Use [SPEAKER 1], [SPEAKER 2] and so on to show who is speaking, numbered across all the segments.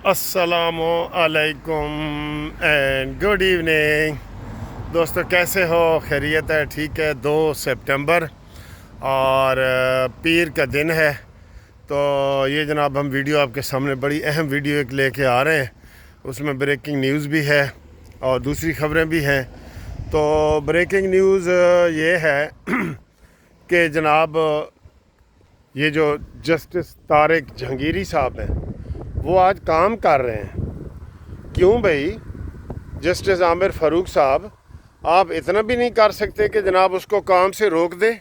[SPEAKER 1] السلام علیکم and good evening دوستو، کیسے ہو؟ خیریت ہے؟ ٹھیک ہے۔ 2 سپٹمبر اور پیر کا دن ہے، تو یہ جناب ہم ویڈیو آپ کے سامنے بڑی اہم ویڈیو ایک لے کے آ رہے ہیں۔ اس میں بریکنگ نیوز بھی ہے اور دوسری خبریں بھی ہیں۔ تو بریکنگ نیوز یہ ہے کہ جناب یہ جو جسٹس طارق جہانگیری صاحب ہیں وہ آج کام کر رہے ہیں۔ کیوں بھائی؟ جسٹس عامر فاروق صاحب، آپ اتنا بھی نہیں کر سکتے کہ جناب اس کو کام سے روک دیں؟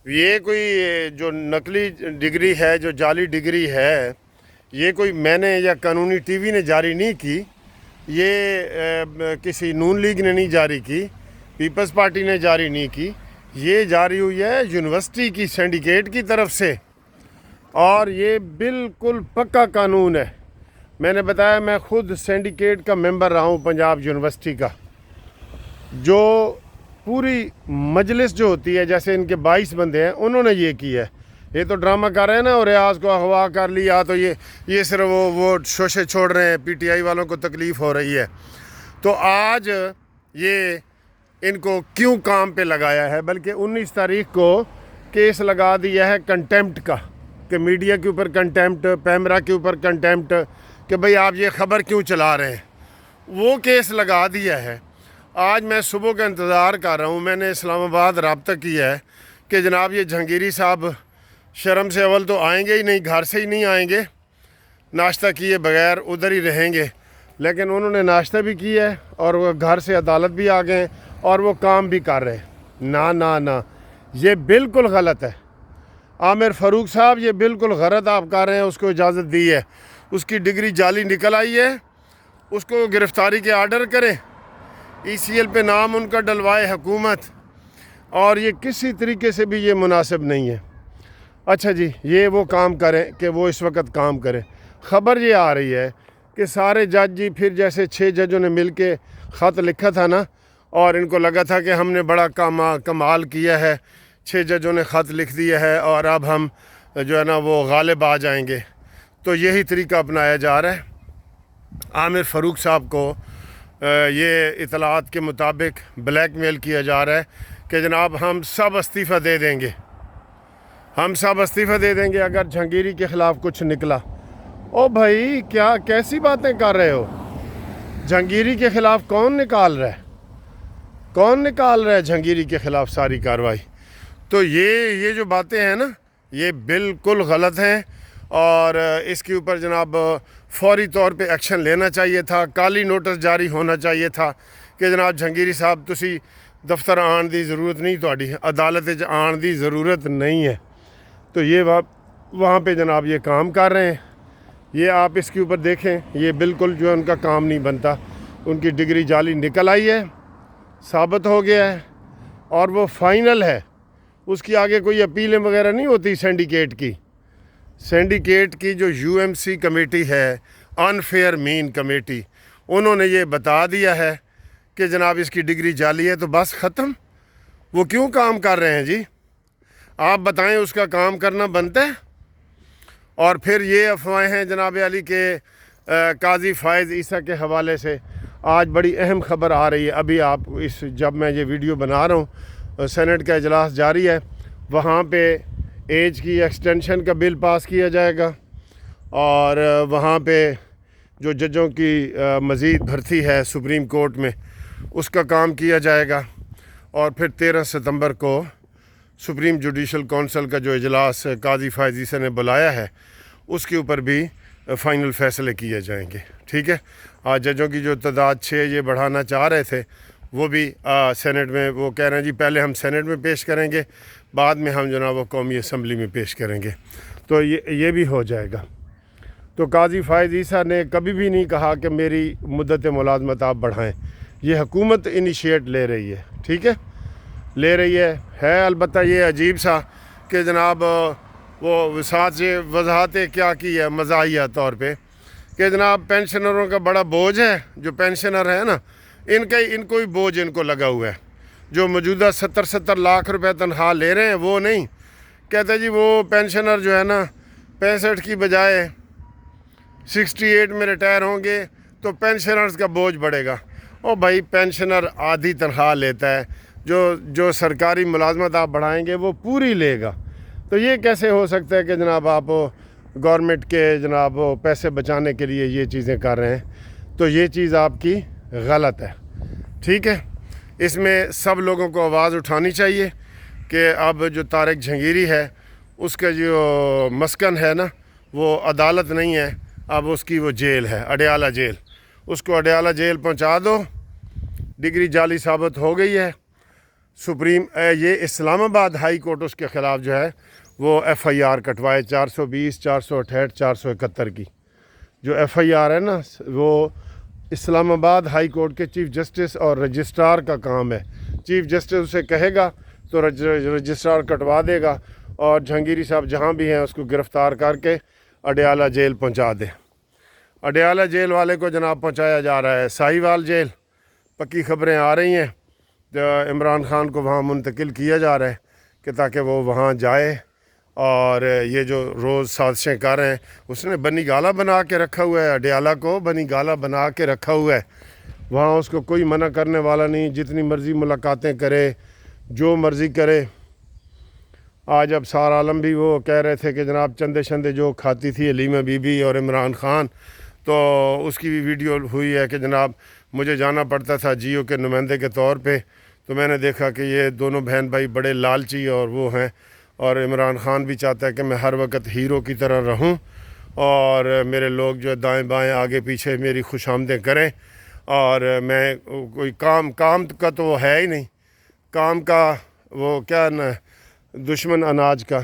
[SPEAKER 1] یہ کوئی جو نقلی ڈگری ہے، جو جعلی ڈگری ہے، یہ کوئی میں نے یا قانونی ٹی وی نے جاری نہیں کی، یہ کسی نون لیگ نے نہیں جاری کی، پیپلز پارٹی نے جاری نہیں کی، یہ جاری ہوئی ہے یونیورسٹی کی سینڈیکیٹ کی طرف سے، اور یہ بالکل پکا قانون ہے۔ میں نے بتایا، میں خود سینڈیکیٹ کا ممبر رہا ہوں پنجاب یونیورسٹی کا۔ جو پوری مجلس جو ہوتی ہے، جیسے ان کے 22 بندے ہیں، انہوں نے یہ کی ہے۔ یہ تو ڈرامہ کر رہے ہیں نا، اور ریاض کو اغوا کر لیا، تو یہ صرف وہ شوشے چھوڑ رہے ہیں، پی ٹی آئی والوں کو تکلیف ہو رہی ہے۔ تو آج یہ ان کو کیوں کام پہ لگایا ہے؟ بلکہ 19 تاریخ کو کیس لگا دیا ہے کنٹیمپٹ کا، کہ میڈیا کے اوپر کنٹیمپٹ، پیمرا کے اوپر کنٹیمپٹ، کہ بھئی آپ یہ خبر کیوں چلا رہے ہیں۔ وہ کیس لگا دیا ہے۔ آج میں صبح کا انتظار کر رہا ہوں، میں نے اسلام آباد رابطہ کیا ہے کہ جناب یہ جہانگیری صاحب شرم سے اول تو آئیں گے ہی نہیں، گھر سے ہی نہیں آئیں گے، ناشتہ کیے بغیر ادھر ہی رہیں گے۔ لیکن انہوں نے ناشتہ بھی کیا ہے اور وہ گھر سے عدالت بھی آ گئے ہیں اور وہ کام بھی کر رہے ہیں۔ نہ یہ بالکل غلط ہے۔ عامر فاروق صاحب، یہ بالکل غلط آپ کر رہے ہیں۔ اس کو اجازت دی ہے، اس کی ڈگری جعلی نکل آئی ہے، اس کو گرفتاری کے آرڈر کریں، ای سی ایل پہ نام ان کا ڈلوائے حکومت، اور یہ کسی طریقے سے بھی یہ مناسب نہیں ہے۔ اچھا جی، یہ وہ کام کریں کہ وہ اس وقت کام کریں۔ خبر یہ آ رہی ہے کہ سارے جج جی، پھر جیسے 6 ججوں نے مل کے خط لکھا تھا نا، اور ان کو لگا تھا کہ ہم نے بڑا کمال کیا ہے، 6 ججوں نے خط لکھ دیا ہے اور اب ہم جو ہے نا وہ غالب آ جائیں گے، تو یہی طریقہ اپنایا جا رہا ہے۔ عامر فاروق صاحب کو یہ اطلاعات کے مطابق بلیک میل کیا جا رہا ہے کہ جناب ہم سب استعفیٰ دے دیں گے، ہم سب استعفیٰ دے دیں گے اگر جہانگیری کے خلاف کچھ نکلا۔ او بھائی، کیا کیسی باتیں کر رہے ہو؟ جہانگیری کے خلاف کون نکال رہا ہے؟ کون نکال رہا ہے جہانگیری کے خلاف ساری کارروائی؟ تو یہ جو باتیں ہیں نا، یہ بالکل غلط ہیں، اور اس کے اوپر جناب فوری طور پہ ایکشن لینا چاہیے تھا۔ کالی نوٹس جاری ہونا چاہیے تھا کہ جناب جہانگیری صاحب تسی دفتر آن دی ضرورت نہیں، تہاڈی عدالت آن دی ضرورت نہیں ہے۔ تو یہ وہاں پہ جناب یہ کام کر رہے ہیں۔ یہ آپ اس کے اوپر دیکھیں، یہ بالکل جو ہے ان کا کام نہیں بنتا۔ ان کی ڈگری جعلی نکل آئی ہے، ثابت ہو گیا ہے، اور وہ فائنل ہے۔ اس کی آگے کوئی اپیلیں وغیرہ نہیں ہوتی سینڈیکیٹ کی۔ سینڈیکیٹ کی جو یو ایم سی کمیٹی ہے، انفیئر مین کمیٹی، انہوں نے یہ بتا دیا ہے کہ جناب اس کی ڈگری جعلی ہے، تو بس ختم۔ وہ کیوں کام کر رہے ہیں جی؟ آپ بتائیں، اس کا کام کرنا بنتا ہے؟ اور پھر یہ افواہیں ہیں جناب علی کے قاضی فائز عیسیٰ کے حوالے سے آج بڑی اہم خبر آ رہی ہے۔ ابھی آپ جب میں یہ ویڈیو بنا رہا ہوں، سینٹ کا اجلاس جاری ہے، وہاں پہ ایج کی ایکسٹینشن کا بل پاس کیا جائے گا، اور وہاں پہ جو ججوں کی مزید بھرتی ہے سپریم کورٹ میں، اس کا کام کیا جائے گا، اور پھر 13 ستمبر کو سپریم جوڈیشل کونسل کا جو اجلاس قاضی فائز عیسیٰ نے بلایا ہے، اس کے اوپر بھی فائنل فیصلے کیے جائیں گے۔ ٹھیک ہے، آج ججوں کی جو تعداد 6 یہ بڑھانا چاہ رہے تھے، وہ بھی سینٹ میں وہ کہہ رہے ہیں جی پہلے ہم سینٹ میں پیش کریں گے، بعد میں ہم جناب وہ قومی اسمبلی میں پیش کریں گے، تو یہ بھی ہو جائے گا۔ تو قاضی فائز عیسیٰ نے کبھی بھی نہیں کہا کہ میری مدت ملازمت آپ بڑھائیں، یہ حکومت انیشیٹ لے رہی ہے۔ ٹھیک ہے، لے رہی ہے۔ البتہ یہ عجیب سا کہ جناب وہ ساتھ سے وضاحتیں کیا کی ہے مزاحیہ طور پہ، کہ جناب پینشنروں کا بڑا بوجھ ہے، جو پینشنر ہے نا، ان کو ہی بوجھ ان کو لگا ہوا ہے۔ جو موجودہ 70 لاکھ روپے تنخواہ لے رہے ہیں وہ نہیں، کہتے جی وہ پینشنر جو ہے نا 65 کی بجائے 68 میں ریٹائر ہوں گے تو پینشنرز کا بوجھ بڑھے گا. اور بھائی پینشنر آدھی تنخواہ لیتا ہے, جو سرکاری ملازمت آپ بڑھائیں گے وہ پوری لے گا. تو یہ کیسے ہو سکتا ہے کہ جناب آپ گورنمنٹ کے جناب پیسے بچانے کے لیے یہ چیزیں کر رہے ہیں؟ تو یہ چیز آپ کی غلط ہے. ٹھیک ہے, اس میں سب لوگوں کو آواز اٹھانی چاہیے کہ اب جو طارق جہانگیری ہے اس کا جو مسکن ہے نا وہ عدالت نہیں ہے, اب اس کی وہ جیل ہے, اڈیالہ جیل. اس کو اڈیالہ جیل پہنچا دو. ڈگری جعلی ثابت ہو گئی ہے. یہ اسلام آباد ہائی کورٹ اس کے خلاف جو ہے وہ ایف آئی آر کٹوائے 420, 468, 471 کی. جو ایف آئی آر ہے نا وہ اسلام آباد ہائی کورٹ کے چیف جسٹس اور رجسٹرار کا کام ہے. چیف جسٹس اسے کہے گا تو رجسٹرار کٹوا دے گا, اور جہانگیری صاحب جہاں بھی ہیں اس کو گرفتار کر کے اڈیالہ جیل پہنچا دے. اڈیالہ جیل والے کو جناب پہنچایا جا رہا ہے ساہیوال جیل. پکی خبریں آ رہی ہیں, عمران خان کو وہاں منتقل کیا جا رہا ہے کہ تاکہ وہ وہاں جائے, اور یہ جو روز سازشیں کر رہے ہیں. اس نے بنی گالا بنا کے رکھا ہوا ہے, اڈیالہ کو بنی گالا بنا کے رکھا ہوا ہے. وہاں اس کو کوئی منع کرنے والا نہیں, جتنی مرضی ملاقاتیں کرے, جو مرضی کرے. آج اب سار عالم بھی وہ کہہ رہے تھے کہ جناب چندے شندے جو کھاتی تھی حلیمہ بی بی اور عمران خان, تو اس کی بھی ویڈیو ہوئی ہے کہ جناب مجھے جانا پڑتا تھا جیو کے نمائندے کے طور پہ, تو میں نے دیکھا کہ یہ دونوں بہن بھائی بڑے لالچی اور وہ ہیں, اور عمران خان بھی چاہتا ہے کہ میں ہر وقت ہیرو کی طرح رہوں, اور میرے لوگ جو دائیں بائیں آگے پیچھے میری خوش آمدیں کریں, اور میں کوئی کام کا تو وہ ہے ہی نہیں. کام کا وہ کیا نا دشمن اناج کا,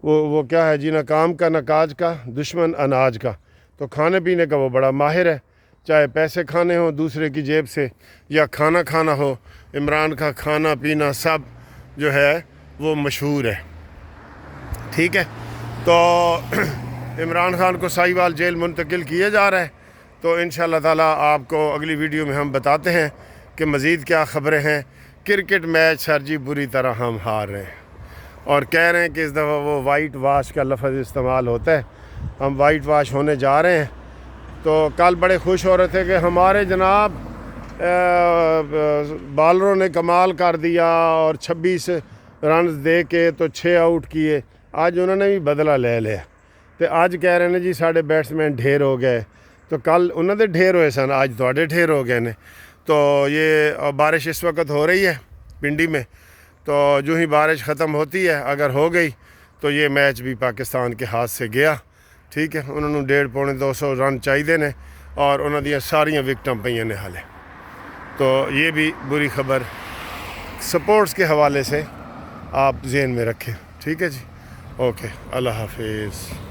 [SPEAKER 1] وہ کیا ہے جی, نہ کام کا نہ کاج کا, دشمن اناج کا. تو کھانے پینے کا وہ بڑا ماہر ہے, چاہے پیسے کھانے ہوں دوسرے کی جیب سے یا کھانا کھانا ہو. عمران کا کھانا پینا سب جو ہے وہ مشہور ہے. ٹھیک ہے, تو عمران خان کو ساہیوال جیل منتقل کیا جا رہا ہے. تو انشاءاللہ تعالیٰ آپ کو اگلی ویڈیو میں ہم بتاتے ہیں کہ مزید کیا خبریں ہیں. کرکٹ میچ سر جی بری طرح ہم ہار رہے ہیں, اور کہہ رہے ہیں کہ اس دفعہ وہ وائٹ واش کا لفظ استعمال ہوتا ہے, ہم وائٹ واش ہونے جا رہے ہیں. تو کل بڑے خوش ہو رہے تھے کہ ہمارے جناب بالروں نے کمال کر دیا اور 26 رنز دے کے تو 6 آؤٹ کیے. آج انہوں نے بھی بدلہ لے لیا, تو آج کہہ رہے ہیں جی ساڑھے بیٹسمین ڈھیر ہو گئے. تو کل انہوں نے ڈھیر ہوئے سن, آج تھوڑے ڈھیر ہو گئے نے. تو یہ بارش اس وقت ہو رہی ہے پنڈی میں, تو جو ہی بارش ختم ہوتی ہے اگر ہو گئی تو یہ میچ بھی پاکستان کے ہاتھ سے گیا. ٹھیک ہے, انہوں نے 150-200 رن چاہیے نے, اور انہوں دیا ساریاں وکٹاں پہ نے حالے. تو یہ بھی بری خبر سپورٹس کے حوالے سے آپ ذہن میں رکھیں. ٹھیک ہے جی, اوکے, اللہ حافظ.